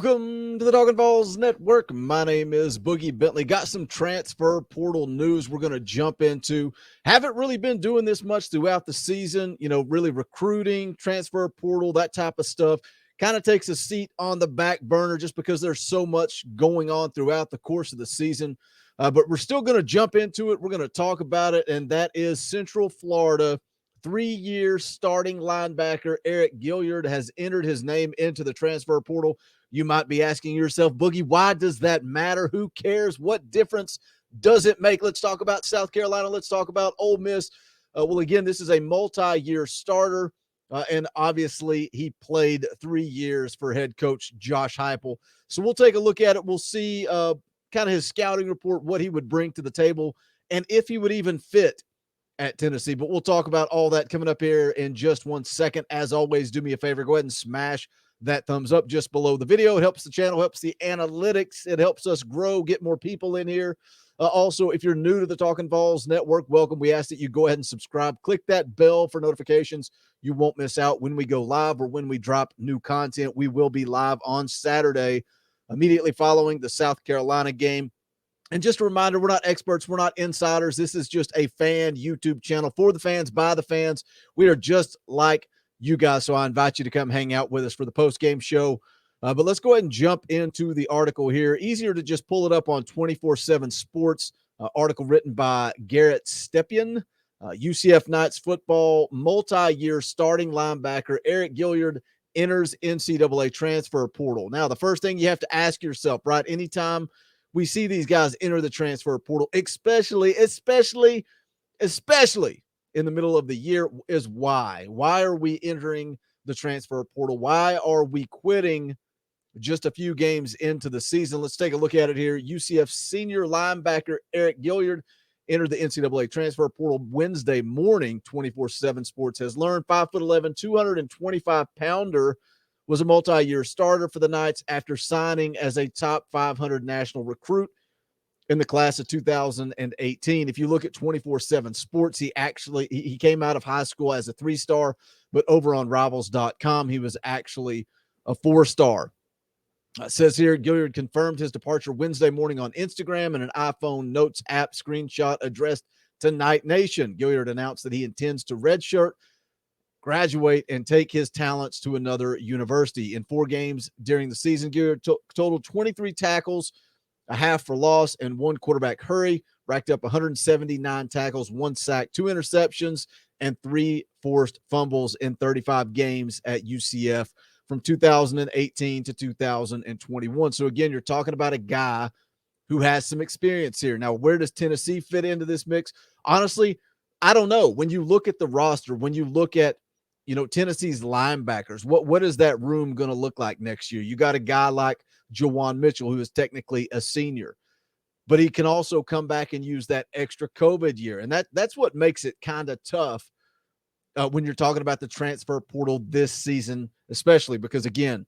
Welcome to the Talkin Vols Network. My name is Boogie Bentley. Got some transfer portal news we're going to jump into. Haven't really been doing this much throughout the season, really recruiting, transfer portal, that type of stuff. Kind of takes a seat on the back burner just because there's so much going on throughout the course of the season. But we're still going to jump into it. We're going to talk about it, and that is Central Florida. 3-year starting linebacker Eriq Gilyard has entered his name into the transfer portal. You might be asking yourself, Boogie, why does that matter? Who cares? What difference does it make? Let's talk about South Carolina. Let's talk about Ole Miss. Well, again, this is a multi-year starter, and obviously he played 3 years for head coach Josh Heupel. So we'll take a look at it. We'll see kind of his scouting report, what he would bring to the table, and if he would even fit at Tennessee. But we'll talk about all that coming up here in just 1 second. As always, do me a favor, go ahead and smash that thumbs up just below the video. It helps the channel, helps the analytics. It helps us grow, get more people in here. Also, if you're new to the Talkin Vols Network, welcome. We ask that you go ahead and subscribe. Click that bell for notifications. You won't miss out when we go live or when we drop new content. We will be live on Saturday, immediately following the South Carolina game. And just a reminder, we're not experts. We're not insiders. This is just a fan YouTube channel for the fans, by the fans. We are just like you guys. So I invite you to come hang out with us for the post-game show. But let's go ahead and jump into the article here. Easier to just pull it up on 24/7 Sports. Article written by Garrett Stepien. UCF Knights football multi-year starting linebacker Eriq Gilyard enters NCAA transfer portal. Now, the first thing you have to ask yourself, right, anytime we see these guys enter the transfer portal, especially in the middle of the year, is why. Why are we entering the transfer portal? Why are we quitting just a few games into the season? Let's take a look at it here. UCF senior linebacker Eriq Gilyard entered the NCAA transfer portal Wednesday morning. 24/7 Sports has learned 5'11", 225-pounder was a multi-year starter for the Knights after signing as a top 500 national recruit in the class of 2018. If you look at 24/7 Sports, he came out of high school as a 3-star, but over on Rivals.com, he was actually a 4-star. It says here, Gilliard confirmed his departure Wednesday morning on Instagram in an iPhone Notes app screenshot addressed to Knight Nation. Gilliard announced that he intends to redshirt, graduate, and take his talents to another university. In 4 games during the season, Gilliard totaled 23 tackles, a half for loss, and 1 quarterback hurry, racked up 179 tackles, 1 sack, 2 interceptions, and 3 forced fumbles in 35 games at UCF from 2018 to 2021. So again, you're talking about a guy who has some experience here. Now, where does Tennessee fit into this mix? Honestly, I don't know. When you look at the roster, when you look at Tennessee's linebackers, what is that room going to look like next year? You got a guy like Jawan Mitchell, who is technically a senior, but he can also come back and use that extra COVID year. And that's what makes it kind of tough when you're talking about the transfer portal this season, especially because, again,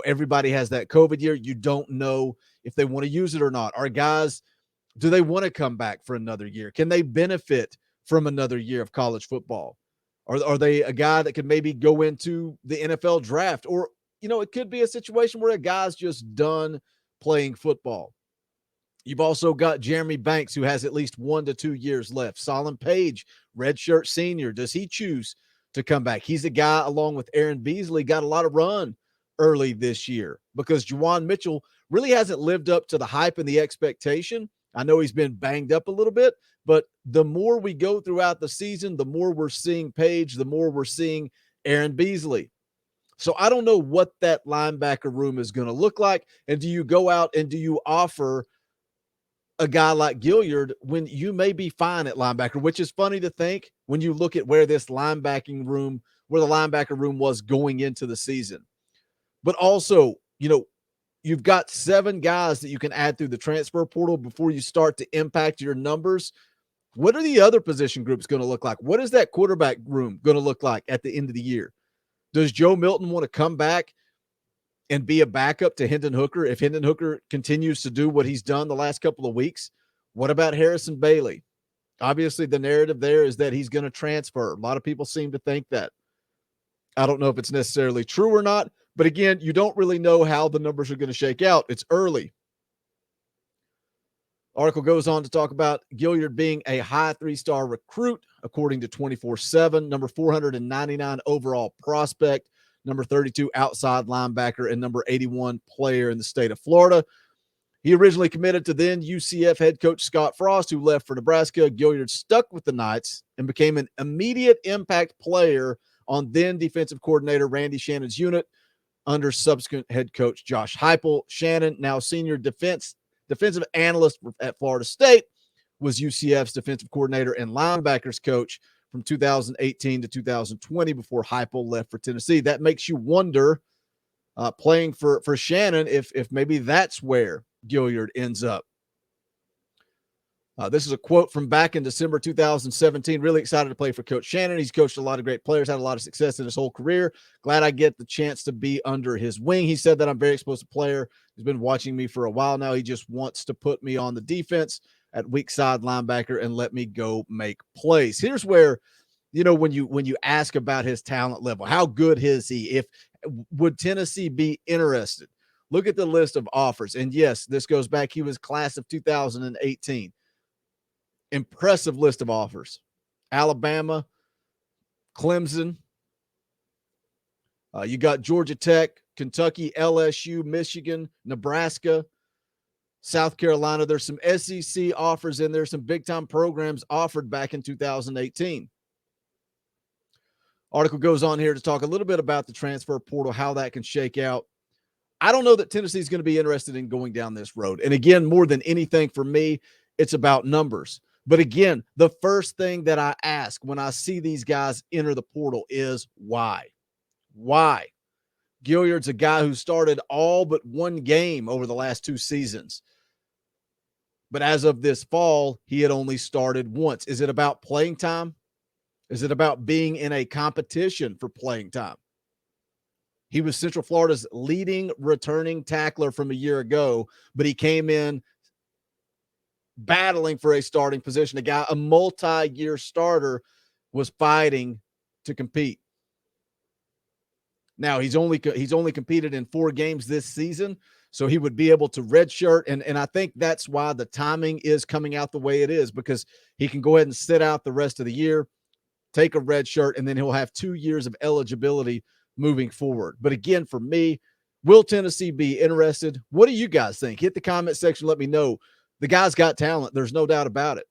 everybody has that COVID year. You don't know if they want to use it or not. Are guys, do they want to come back for another year? Can they benefit from another year of college football? Are they a guy that could maybe go into the NFL draft? Or, it could be a situation where a guy's just done playing football. You've also got Jeremy Banks, who has at least 1 to 2 years left. Solon Page, redshirt senior. Does he choose to come back? He's a guy, along with Aaron Beasley, got a lot of run early this year because Jawan Mitchell really hasn't lived up to the hype and the expectation. I know he's been banged up a little bit, but the more we go throughout the season, the more we're seeing Page, the more we're seeing Aaron Beasley. So I don't know what that linebacker room is going to look like. And do you go out and do you offer a guy like Gilliard when you may be fine at linebacker, which is funny to think when you look at where the linebacker room was going into the season. But also, you've got 7 guys that you can add through the transfer portal before you start to impact your numbers. What are the other position groups going to look like? What is that quarterback room going to look like at the end of the year? Does Joe Milton want to come back and be a backup to Hendon Hooker if Hendon Hooker continues to do what he's done the last couple of weeks? What about Harrison Bailey? Obviously, the narrative there is that he's going to transfer. A lot of people seem to think that. I don't know if it's necessarily true or not, But again, you don't really know how the numbers are going to shake out. It's early. Article goes on to talk about Gilliard being a high 3-star recruit, according to 24/7, number 499 overall prospect, number 32 outside linebacker, and number 81 player in the state of Florida. He originally committed to then UCF head coach Scott Frost, who left for Nebraska. Gilliard stuck with the Knights and became an immediate impact player on then defensive coordinator Randy Shannon's unit under subsequent head coach Josh Heupel. Shannon, now senior defensive analyst at Florida State, was UCF's defensive coordinator and linebackers coach from 2018 to 2020 before Heupel left for Tennessee. That makes you wonder, playing for Shannon, if maybe that's where Gilliard ends up. This is a quote from back in December 2017. Really excited to play for Coach Shannon. He's coached a lot of great players, had a lot of success in his whole career. Glad I get the chance to be under his wing. He said that I'm a very explosive player. He's been watching me for a while now. He just wants to put me on the defense at weak side linebacker and let me go make plays. Here's where, when you ask about his talent level, how good is he? Would Tennessee be interested? Look at the list of offers. And yes, this goes back. He was class of 2018. Impressive list of offers. Alabama, Clemson. You got Georgia Tech, Kentucky, LSU, Michigan, Nebraska, South Carolina. There's some SEC offers in there, some big-time programs offered back in 2018. Article goes on here to talk a little bit about the transfer portal, how that can shake out. I don't know that Tennessee's going to be interested in going down this road. And again, more than anything for me, it's about numbers. But again, the first thing that I ask when I see these guys enter the portal is why? Why? Gilliard's a guy who started all but one game over the last 2 seasons. But as of this fall, he had only started once. Is it about playing time? Is it about being in a competition for playing time? He was Central Florida's leading returning tackler from a year ago, but he came in battling for a starting position. A multi-year starter, was fighting to compete. Now he's only competed in 4 games this season, so he would be able to redshirt, and I think that's why the timing is coming out the way it is, because he can go ahead and sit out the rest of the year, take a redshirt, and then he'll have 2 years of eligibility moving forward. But again, for me, will Tennessee be interested? What do you guys think? Hit the comment section. Let me know. The guy's got talent. There's no doubt about it.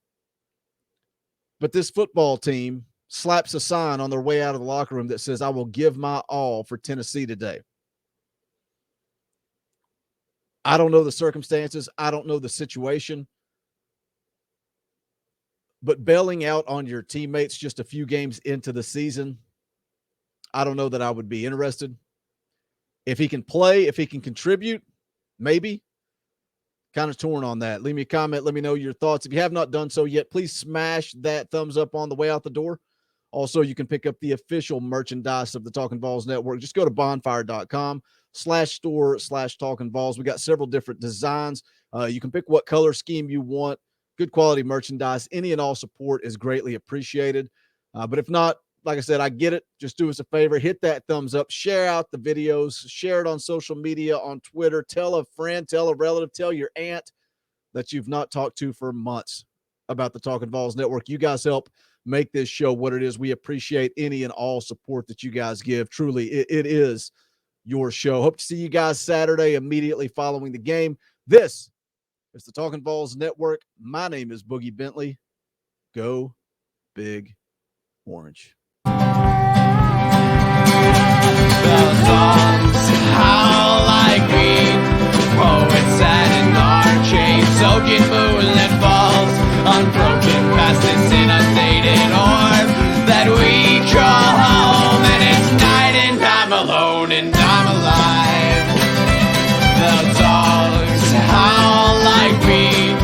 But this football team slaps a sign on their way out of the locker room that says, I will give my all for Tennessee today. I don't know the circumstances. I don't know the situation. But bailing out on your teammates just a few games into the season, I don't know that I would be interested. If he can play, if he can contribute, maybe. Kind of torn on that. Leave me a comment. Let me know your thoughts. If you have not done so yet, please smash that thumbs up on the way out the door. Also, you can pick up the official merchandise of the Talkin' Vols Network. Just go to bonfire.com/store/Talkin' Vols. We got several different designs. You can pick what color scheme you want. Good quality merchandise. Any and all support is greatly appreciated. But if not, like I said, I get it. Just do us a favor. Hit that thumbs up. Share out the videos. Share it on social media, on Twitter. Tell a friend, tell a relative, tell your aunt that you've not talked to for months about the Talkin' Vols Network. You guys help make this show what it is. We appreciate any and all support that you guys give. Truly, it is your show. Hope to see you guys Saturday immediately following the game. This is the Talkin' Vols Network. My name is Boogie Bentley. Go Big Orange. The songs howl like we poets sat in our chains, soaking moonlit falls, unbroken past this inundated orb that we call home, and it's night and I'm alone and I'm alive. The songs howl like we